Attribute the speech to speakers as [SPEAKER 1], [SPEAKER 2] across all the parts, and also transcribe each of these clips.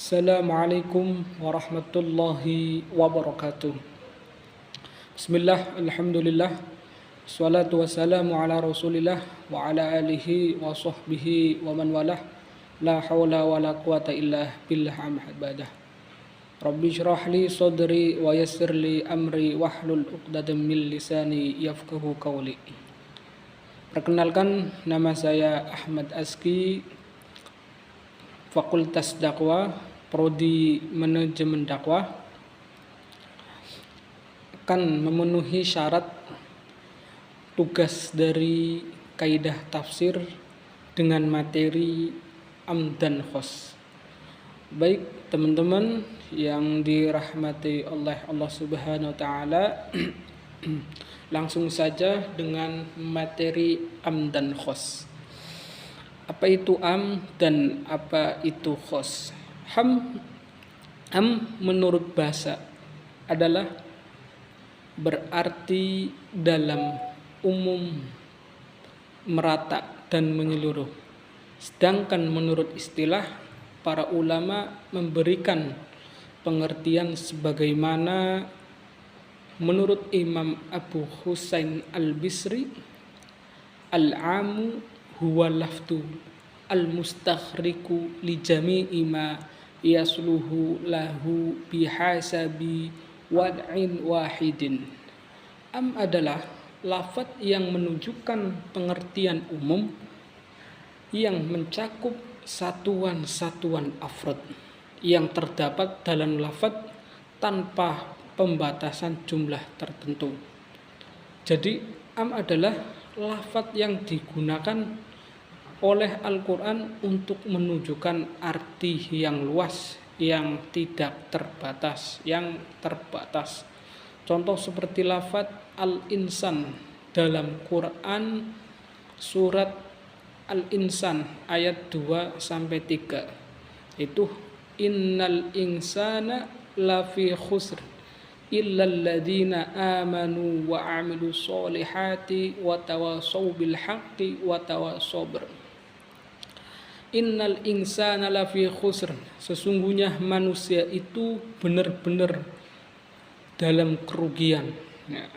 [SPEAKER 1] Assalamualaikum warahmatullahi wabarakatuh. Bismillah, alhamdulillah, salatu wassalamu ala rasulillah wa ala alihi wa sahbihi wa man walah. La hawla wa la quwata illa billah amhad badah. Rabbi syrah li sadri wa yassir li amri wahlul uqdatam min lisani yafqahu qawli. Perkenalkan, nama saya Ahmad Azki, Fakultas Dakwah, Prodi Manajemen Dakwah, akan memenuhi syarat tugas dari kaidah tafsir dengan materi am dan khos. Baik teman-teman yang dirahmati oleh Allah Subhanahu wa taala, langsung saja dengan materi am dan khos. Apa itu am dan apa itu khos? Am menurut bahasa adalah berarti dalam umum, merata dan menyeluruh. Sedangkan menurut istilah, para ulama memberikan pengertian sebagaimana menurut Imam Abu Husain Al-Bisri, al-amu huwa lafdu al-mustakhriku li jami'i ma yasluhu lahu bihasabi wad'in wahidin. Am adalah lafaz yang menunjukkan pengertian umum yang mencakup satuan-satuan afrod yang terdapat dalam lafaz tanpa pembatasan jumlah tertentu. Jadi am adalah lafaz yang digunakan oleh Al-Quran untuk menunjukkan arti yang luas, yang tidak terbatas, yang terbatas. Contoh seperti lafaz al-insan dalam Quran surat Al-Insan ayat 2-3. Itu innal insana lafi khusr illal ladzina amanu wa 'amilus solihati wa tawassaw bil haqqi wa tawassaw bir. Innal insana lafi khusr, sesungguhnya manusia itu benar-benar dalam kerugian. Ya.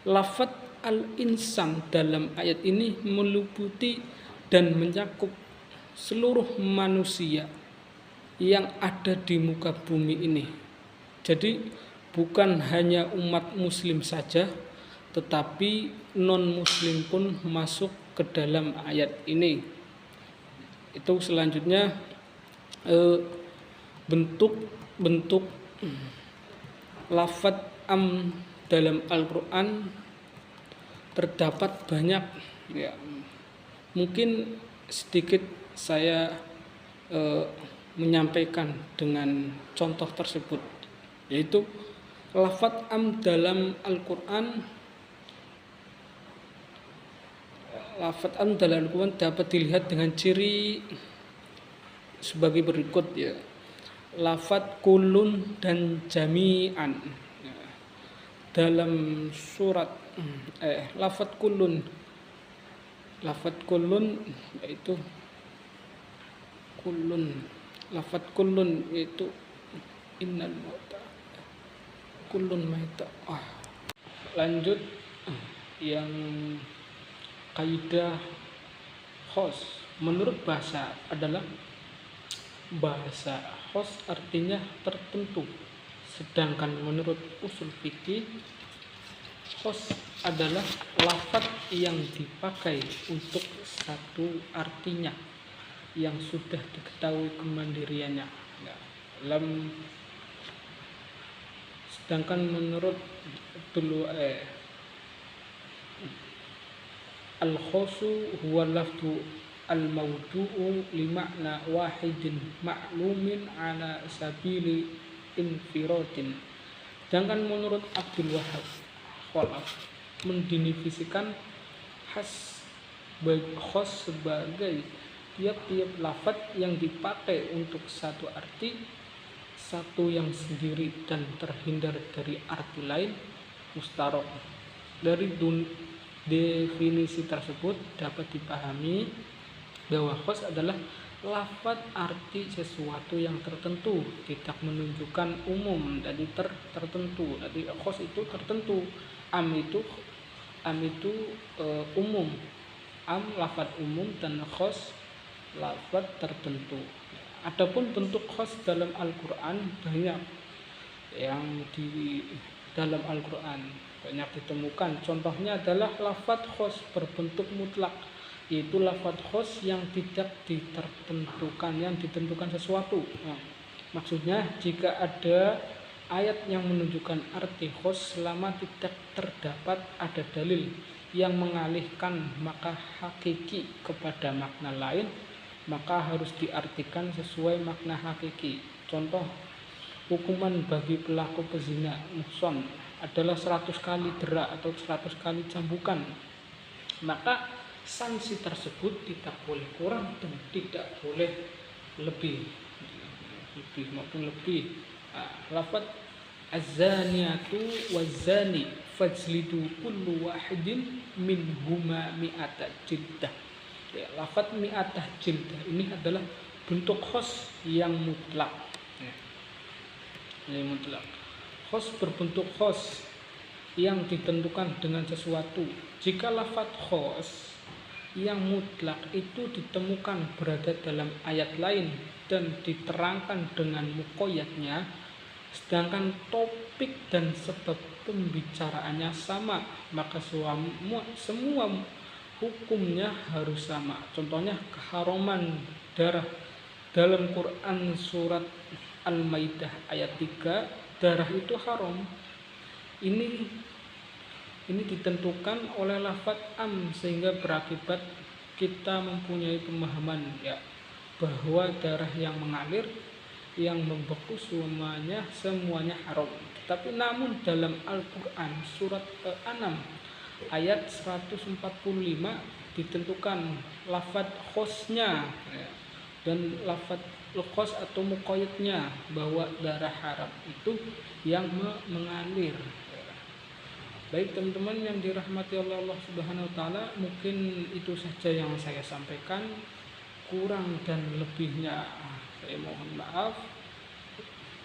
[SPEAKER 1] Lafaz al-insan dalam ayat ini meliputi dan mencakup seluruh manusia yang ada di muka bumi ini. Jadi bukan hanya umat muslim saja, tetapi non-muslim pun masuk ke dalam ayat ini. Itu selanjutnya bentuk-bentuk lafaz am dalam Al-Quran terdapat banyak. Ya, mungkin sedikit saya menyampaikan dengan contoh tersebut, yaitu lafaz am dalam Al-Quran. Lafaz am dalam Al-Quran dapat dilihat dengan ciri sebagai berikut, ya. Lafaz kulun dan jami'an. Dalam surat lafaz kulun yaitu kulun. Lafaz kulun yaitu innal mauta kulun maita. Lanjut yang kaidah khos menurut bahasa adalah bahasa khos artinya tertentu, sedangkan menurut usul fikih khos adalah lafaz yang dipakai untuk satu artinya yang sudah diketahui kemandiriannya. Sedangkan menurut al-khosu huwa lafdu al-mawdu'u li ma'na wahidin ma'lumin ala sabili infirodin. Sedangkan menurut Abdul Wahab Khalaf mendefinisikan khos sebagai tiap-tiap lafaz yang dipakai untuk satu arti, satu yang sendiri dan terhindar dari arti lain, mustarok. Dari definisi tersebut dapat dipahami bahwa khos adalah lafadz arti sesuatu yang tertentu, tidak menunjukkan umum. Jadi tertentu. Jadi khos itu tertentu. Am itu umum. Am lafadz umum dan khos lafadz tertentu. Adapun bentuk khos dalam Al-Qur'an banyak yang di dalam Al-Qur'an banyak ditemukan. Contohnya adalah lafadz khos berbentuk mutlak, yaitu lafadz khos yang tidak ditentukan, yang ditentukan sesuatu. Nah, maksudnya jika ada ayat yang menunjukkan arti khos selama tidak terdapat ada dalil yang mengalihkan maka hakiki kepada makna lain, maka harus diartikan sesuai makna hakiki. Contoh, hukuman bagi pelaku pezina muhsan adalah 100 kali dera atau 100 kali cambukan. Maka sanksi tersebut tidak boleh kurang dan tidak boleh lebih maupun lebih. Lafadz az-zaniyatu waz-zani fajlidu kullu wahidin minhuma mi'ata jildah. Ya, lafadz mi'atah jildah ini adalah bentuk khos yang mutlak. Yang mutlak. Khos berbentuk khos yang ditentukan dengan sesuatu. Jika lafadz khos yang mutlak itu ditemukan berada dalam ayat lain dan diterangkan dengan muqayyadnya, sedangkan topik dan sebab pembicaraannya sama, maka semua hukumnya harus sama. Contohnya keharaman darah dalam Quran surat Al-Maidah ayat 3, darah itu haram. Ini ditentukan oleh lafadz am, sehingga berakibat kita mempunyai pemahaman bahwa darah yang mengalir, yang membeku semuanya haram. Tapi namun dalam Al-Qur'an surat Al-An'am ayat 145 ditentukan lafadz khosnya dan lafadz khos atau muqayyadnya bahwa darah haram itu yang mengalir. Baik teman-teman yang dirahmati oleh Allah Subhanahu wa taala, mungkin itu saja yang saya sampaikan. Kurang dan lebihnya saya mohon maaf.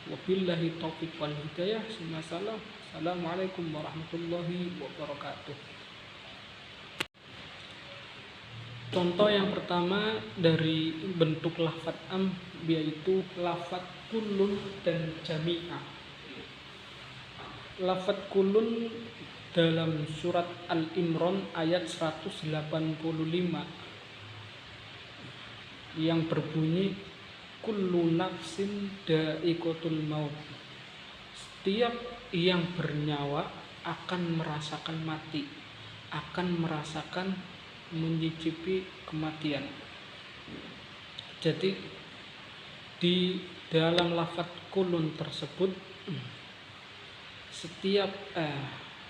[SPEAKER 1] Wabillahi taufiq wal hidayah. Assalamualaikum warahmatullahi wabarakatuh. Contoh yang pertama dari bentuk lafadz am yaitu lafadz kullun dan jami'ah. Lafadz kullun dalam surat Al-Imran ayat 185 yang berbunyi kullu nafsin dha'iqatul maut. Setiap yang bernyawa akan merasakan mati, akan merasakan menyicipi kematian. Jadi di dalam lafadz kulun tersebut setiap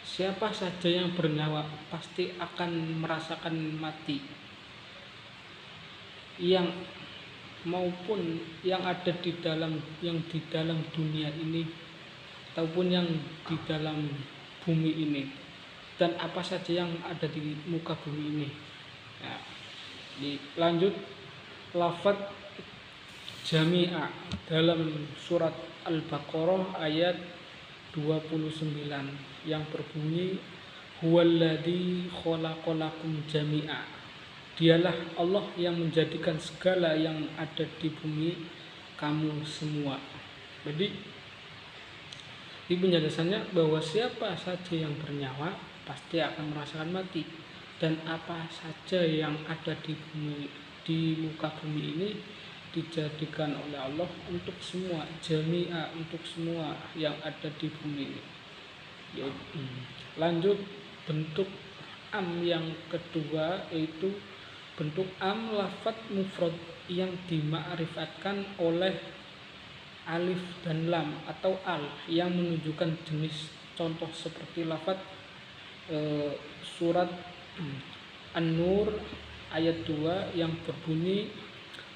[SPEAKER 1] siapa saja yang bernyawa pasti akan merasakan mati, yang maupun yang ada di dalam dunia ini ataupun yang di dalam bumi ini, dan apa saja yang ada di muka bumi ini. Nah, dilanjut lafadz jami'ah dalam surat Al-Baqarah ayat 29 yang berbunyi huwallazi khalaqalakum jami'a. Dialah Allah yang menjadikan segala yang ada di bumi kamu semua. Jadi di penjelasannya bahwa siapa saja yang bernyawa pasti akan merasakan mati, dan apa saja yang ada di bumi, di muka bumi ini dijadikan oleh Allah untuk semua, jami'a, untuk semua yang ada di bumi ini. Lanjut bentuk am yang kedua yaitu bentuk am lafadz mufrad yang dima'rifatkan oleh alif dan lam atau al yang menunjukkan jenis. Contoh seperti lafadz surat An-Nur ayat 2 yang berbunyi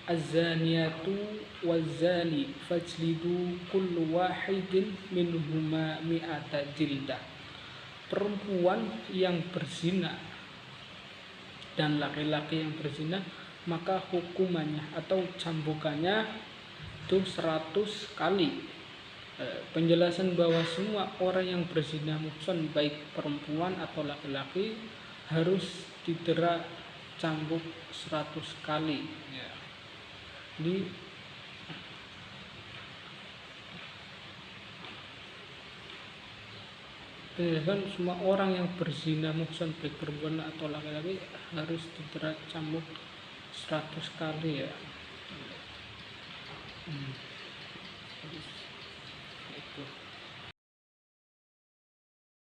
[SPEAKER 1] az-zaniyatu waz-zani fajlidu kullu wahidin minhuma mi'ata jildah. Perempuan yang berzina dan laki-laki yang berzina, maka hukumannya atau cambukannya itu 100 kali. Penjelasan bahwa semua orang yang berzina muhsan baik perempuan atau laki-laki harus didera cambuk 100 kali ya. Di penjelasan semua orang yang berzina muhsan baik perempuan atau laki-laki harus didera cambuk 100 kali ya. Itu